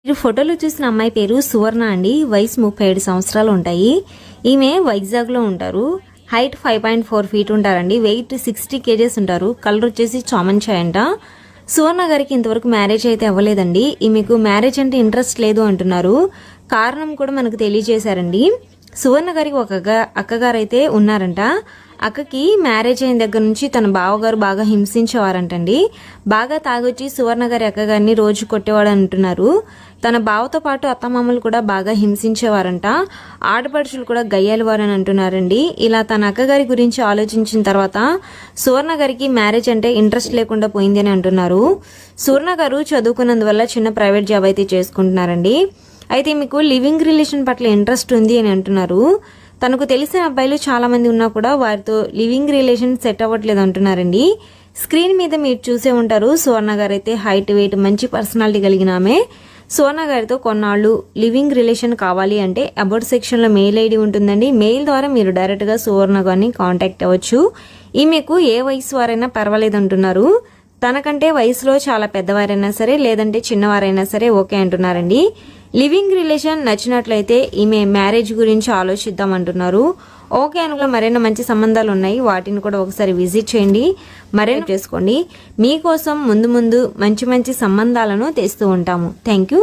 మీరు ఫోటోలో చూసిన అమ్మాయి పేరు సువర్ణ అండి. వయసు 37 సంవత్సరాలు ఉంటాయి. ఈమె వైజాగ్లో ఉంటారు. హైట్ 5.4 ఫీట్ ఉంటారండి. వెయిట్ 60 కేజెస్ ఉంటారు. కలర్ వచ్చేసి చామన్ చాయ్ అంట. సువర్ణ గారికి ఇంతవరకు మ్యారేజ్ అయితే అవ్వలేదండి. ఈమెకు మ్యారేజ్ అంటే ఇంట్రెస్ట్ లేదు అంటున్నారు. కారణం కూడా మనకు తెలియజేశారండి. సువర్ణ గారికి ఒక అక్కగారు అయితే ఉన్నారంట. అక్కకి మ్యారేజ్ అయిన దగ్గర నుంచి తన బావగారు బాగా హింసించేవారంటండి. బాగా తాగొచ్చి సువర్ణ గారి అక్కగారిని రోజు కొట్టేవాడు అంటున్నారు. తన బావతో పాటు అత్తమామలు కూడా బాగా హింసించేవారంట. ఆడపడుచులు కూడా గయ్యాలివారని అంటున్నారండి. ఇలా తన అక్కగారి గురించి ఆలోచించిన తర్వాత సువర్ణ గారికి మ్యారేజ్ అంటే ఇంట్రెస్ట్ లేకుండా పోయింది అని అంటున్నారు. సువర్ణ గారు చదువుకున్నందువల్ల చిన్న ప్రైవేట్ జాబ్ అయితే చేసుకుంటున్నారండి. అయితే మీకు లివింగ్ రిలేషన్ పట్ల ఇంట్రెస్ట్ ఉంది అని అంటున్నారు. తనకు తెలిసిన అబ్బాయిలు చాలా మంది ఉన్నా కూడా వారితో లివింగ్ రిలేషన్ సెట్ అవ్వట్లేదు అంటున్నారండి. స్క్రీన్ మీద మీరు చూసే ఉంటారు. సువర్ణ గారు అయితే హైట్ వెయిట్ మంచి పర్సనాలిటీ కలిగిన ఆమె. సువర్ణ గారితో కొన్నాళ్ళు లివింగ్ రిలేషన్ కావాలి అంటే అబౌట్ సెక్షన్ లో మెయిల్ ఐడి ఉంటుందండి. మెయిల్ ద్వారా మీరు డైరెక్ట్ గా సువర్ణ గారిని కాంటాక్ట్ అవ్వచ్చు. ఈమెకు ఏ వయసు వారైనా పర్వాలేదు అంటున్నారు. తనకంటే వయసులో చాలా పెద్దవారైనా సరే లేదంటే చిన్నవారైనా సరే ఓకే అంటున్నారండి. లివింగ్ రిలేషన్ నచ్చినట్లయితే ఈమె మ్యారేజ్ గురించి ఆలోచిద్దాం అంటున్నారు. ఓకే అనుకో మరెన్నో మంచి సంబంధాలు ఉన్నాయి. వాటిని కూడా ఒకసారి విజిట్ చేయండి, మరెన్నో చేసుకోండి. మీకోసం ముందు మంచి సంబంధాలను తెస్తూ ఉంటాము. Thank you.